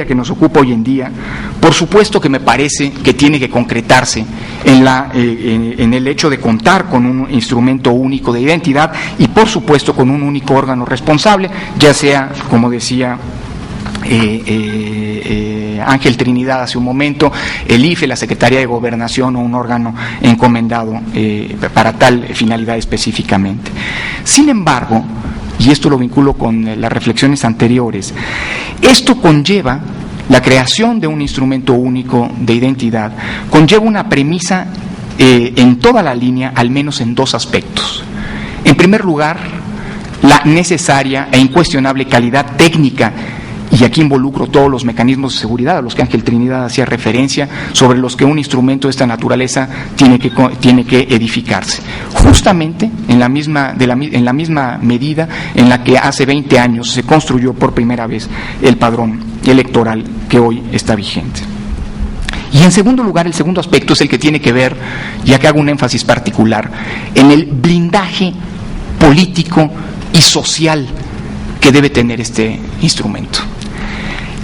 que nos ocupa hoy en día, por supuesto que me parece que tiene que concretarse en el hecho de contar con un instrumento único de identidad y, por supuesto, con un único órgano responsable, ya sea, como decía Ángel Trinidad hace un momento, el IFE, la Secretaría de Gobernación o un órgano encomendado para tal finalidad específicamente. Sin embargo, y esto lo vinculo con las reflexiones anteriores, esto conlleva la creación de un instrumento único de identidad, conlleva una premisa en toda la línea, al menos en dos aspectos. En primer lugar, la necesaria e incuestionable calidad técnica, y aquí involucro todos los mecanismos de seguridad a los que Ángel Trinidad hacía referencia, sobre los que un instrumento de esta naturaleza tiene que edificarse, justamente en la misma medida en la que hace 20 años se construyó por primera vez el padrón electoral que hoy está vigente. Y en segundo lugar, el segundo aspecto es el que tiene que ver, ya que hago un énfasis particular, en el blindaje político y social que debe tener este instrumento.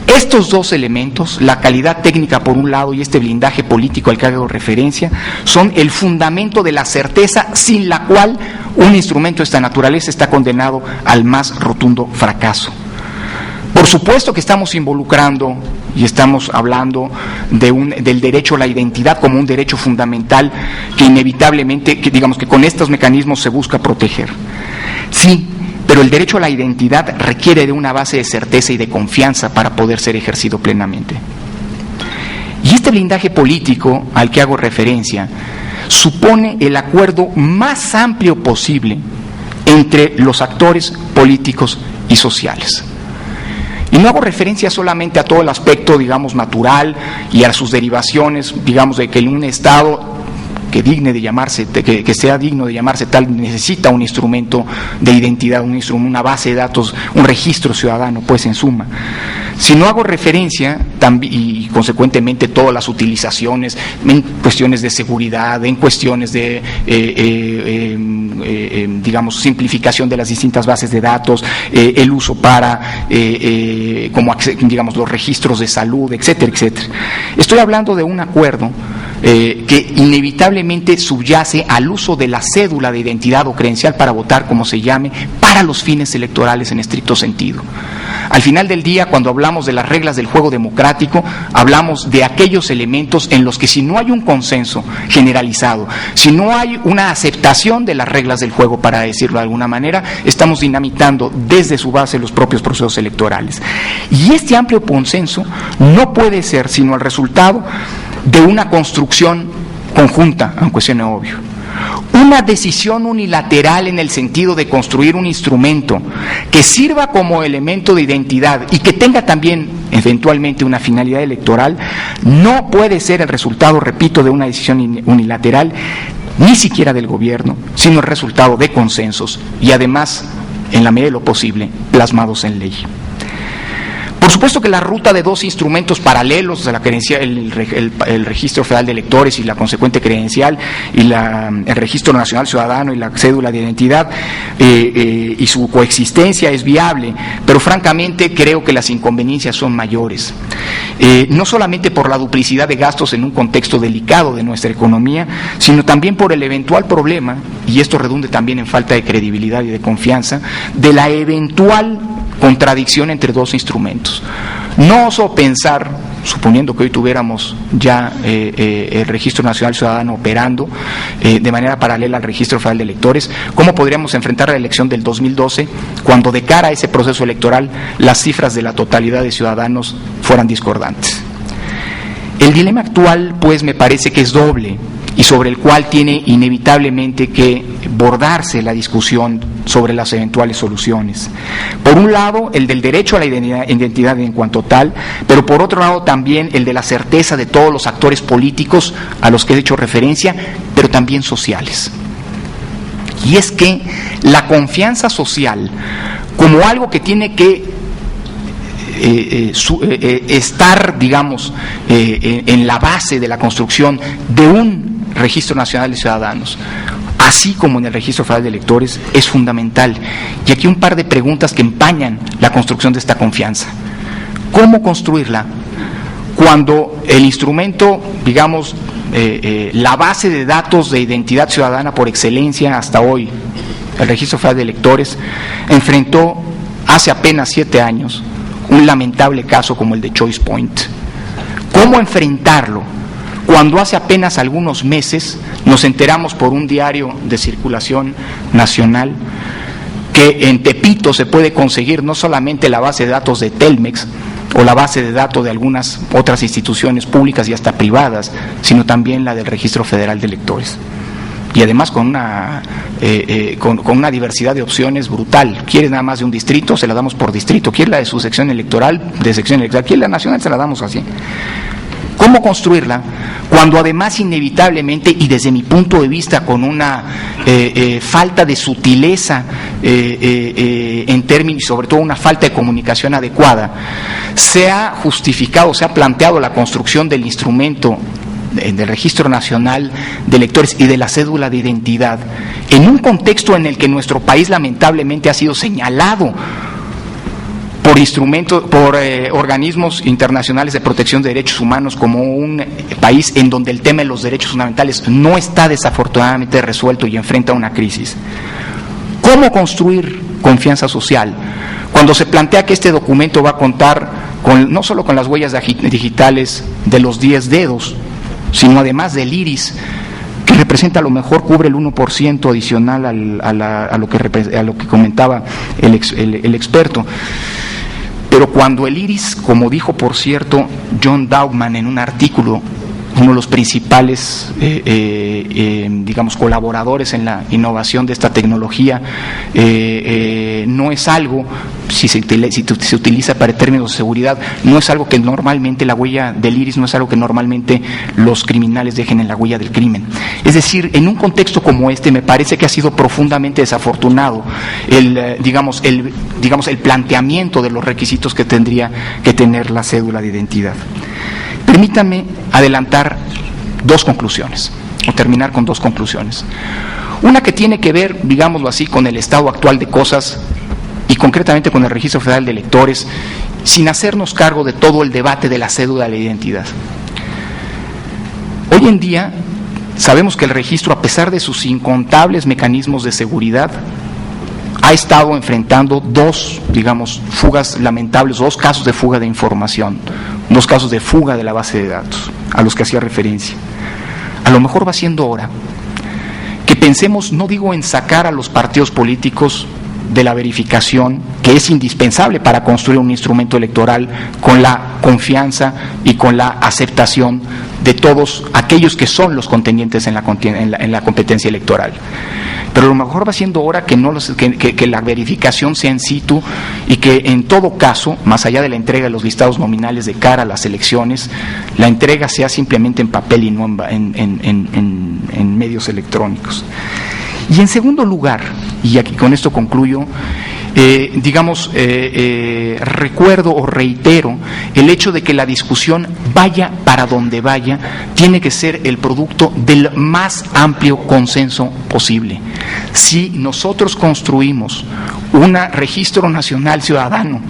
Estos dos elementos, la calidad técnica por un lado y este blindaje político al que hago referencia, son el fundamento de la certeza sin la cual un instrumento de esta naturaleza está condenado al más rotundo fracaso. Por supuesto que estamos involucrando y estamos hablando del derecho a la identidad como un derecho fundamental que inevitablemente, digamos que con estos mecanismos se busca proteger. Sí, pero el derecho a la identidad requiere de una base de certeza y de confianza para poder ser ejercido plenamente. Y este blindaje político al que hago referencia supone el acuerdo más amplio posible entre los actores políticos y sociales. Y no hago referencia solamente a todo el aspecto, digamos, natural y a sus derivaciones, digamos, de que un Estado que sea digno de llamarse tal, necesita un instrumento de identidad, una base de datos, un registro ciudadano, pues en suma. Si no hago referencia, y consecuentemente todas las utilizaciones en cuestiones de seguridad, en cuestiones de, digamos, simplificación de las distintas bases de datos, el uso para, como, digamos, los registros de salud, etcétera, etcétera. Estoy hablando de un acuerdo que inevitablemente subyace al uso de la cédula de identidad o credencial para votar, como se llame, para los fines electorales en estricto sentido. Al final del día, cuando hablamos de las reglas del juego democrático, hablamos de aquellos elementos en los que, si no hay un consenso generalizado, si no hay una aceptación de las reglas del juego, para decirlo de alguna manera, estamos dinamitando desde su base los propios procesos electorales. Y este amplio consenso no puede ser sino el resultado de una construcción conjunta, aunque suene obvio. Una decisión unilateral en el sentido de construir un instrumento que sirva como elemento de identidad y que tenga también eventualmente una finalidad electoral, no puede ser el resultado, repito, de una decisión unilateral, ni siquiera del gobierno, sino el resultado de consensos y además, en la medida de lo posible, plasmados en ley. Por supuesto que la ruta de dos instrumentos paralelos, de la credencial, el Registro Federal de Electores y la consecuente credencial, y el Registro Nacional Ciudadano y la cédula de identidad, y su coexistencia es viable, pero francamente creo que las inconveniencias son mayores. No solamente por la duplicidad de gastos en un contexto delicado de nuestra economía, sino también por el eventual problema, y esto redunde también en falta de credibilidad y de confianza, de la eventual contradicción entre dos instrumentos. No oso pensar, suponiendo que hoy tuviéramos ya el Registro Nacional Ciudadano operando de manera paralela al Registro Federal de Electores, ¿cómo podríamos enfrentar la elección del 2012 cuando de cara a ese proceso electoral las cifras de la totalidad de ciudadanos fueran discordantes? El dilema actual, pues, me parece que es doble y sobre el cual tiene inevitablemente que bordarse la discusión sobre las eventuales soluciones. Por un lado, el del derecho a la identidad en cuanto tal, pero por otro lado también el de la certeza de todos los actores políticos a los que he hecho referencia, pero también sociales. Y es que la confianza social, como algo que tiene que estar, digamos, en la base de la construcción de un Registro Nacional de Ciudadanos, así como en el Registro Federal de Electores, es fundamental. Y aquí un par de preguntas que empañan la construcción de esta confianza. ¿Cómo construirla? Cuando el instrumento, digamos, la base de datos de identidad ciudadana por excelencia hasta hoy, el Registro Federal de Electores, enfrentó hace apenas 7 años un lamentable caso como el de Choice Point. ¿Cómo enfrentarlo cuando hace apenas algunos meses nos enteramos por un diario de circulación nacional que en Tepito se puede conseguir no solamente la base de datos de Telmex o la base de datos de algunas otras instituciones públicas y hasta privadas, sino también la del Registro Federal de Electores? Y además con una diversidad de opciones brutal. ¿Quiere nada más de un distrito? Se la damos por distrito. ¿Quiere la de su sección electoral? De sección electoral. ¿Quiere la nacional? Se la damos así. ¿Cómo construirla? Cuando además inevitablemente, y desde mi punto de vista con una falta de sutileza en términos, y sobre todo una falta de comunicación adecuada, se ha justificado, se ha planteado la construcción del instrumento del Registro Nacional de Electores y de la cédula de identidad, en un contexto en el que nuestro país lamentablemente ha sido señalado por organismos internacionales de protección de derechos humanos como un país en donde el tema de los derechos fundamentales no está desafortunadamente resuelto y enfrenta una crisis. ¿Cómo construir confianza social? Cuando se plantea que este documento va a contar no solo con las huellas digitales de los 10 dedos, sino además del iris, que representa, a lo mejor cubre el 1% adicional a lo que comentaba el experto. Pero cuando el iris, como dijo por cierto John Daubman en un artículo, uno de los principales digamos colaboradores en la innovación de esta tecnología, no es algo, si se utiliza para términos de seguridad, no es algo que normalmente, la huella del iris no es algo que normalmente los criminales dejen en la huella del crimen. Es decir, en un contexto como este me parece que ha sido profundamente desafortunado el planteamiento de los requisitos que tendría que tener la cédula de identidad. Permítanme adelantar 2 conclusiones, o terminar con 2 conclusiones. Una que tiene que ver, digámoslo así, con el estado actual de cosas y concretamente con el Registro Federal de Electores, sin hacernos cargo de todo el debate de la cédula de identidad. Hoy en día sabemos que el registro, a pesar de sus incontables mecanismos de seguridad, ha estado enfrentando 2, fugas lamentables, 2 casos de fuga de información, 2 casos de fuga de la base de datos, a los que hacía referencia. A lo mejor va siendo hora que pensemos, no digo en sacar a los partidos políticos de la verificación, que es indispensable para construir un instrumento electoral con la confianza y con la aceptación de todos aquellos que son los contendientes en la competencia electoral. Pero a lo mejor va siendo hora que la verificación sea in situ y que en todo caso, más allá de la entrega de los listados nominales de cara a las elecciones, la entrega sea simplemente en papel y no en medios electrónicos. Y en segundo lugar, y aquí con esto concluyo, recuerdo o reitero el hecho de que la discusión, vaya para donde vaya, tiene que ser el producto del más amplio consenso posible. Si nosotros construimos un registro nacional ciudadano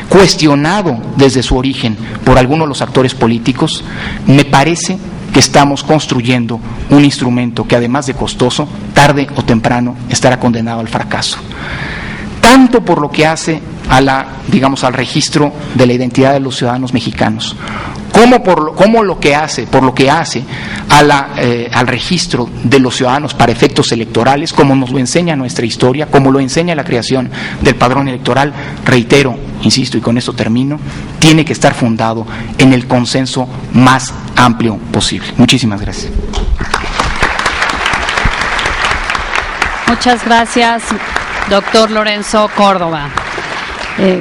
cuestionado desde su origen por algunos de los actores políticos, me parece que estamos construyendo un instrumento que, además de costoso, tarde o temprano estará condenado al fracaso. Tanto por lo que hace al registro de la identidad de los ciudadanos mexicanos, como por lo que hace al registro de los ciudadanos para efectos electorales, como nos lo enseña nuestra historia, como lo enseña la creación del padrón electoral. Reitero, insisto, y con esto termino, tiene que estar fundado en el consenso más amplio posible. Muchísimas gracias. Muchas gracias, doctor Lorenzo Córdoba.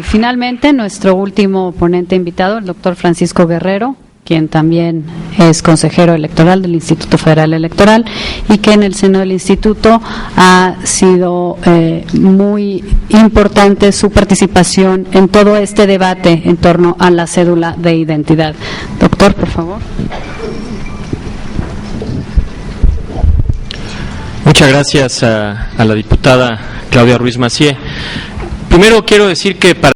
Finalmente, nuestro último ponente invitado, el doctor Francisco Guerrero, quien también es consejero electoral del Instituto Federal Electoral y que en el seno del Instituto ha sido muy importante su participación en todo este debate en torno a la cédula de identidad. Doctor, por favor. Muchas gracias a la diputada Claudia Ruiz Massieu. Primero quiero decir que para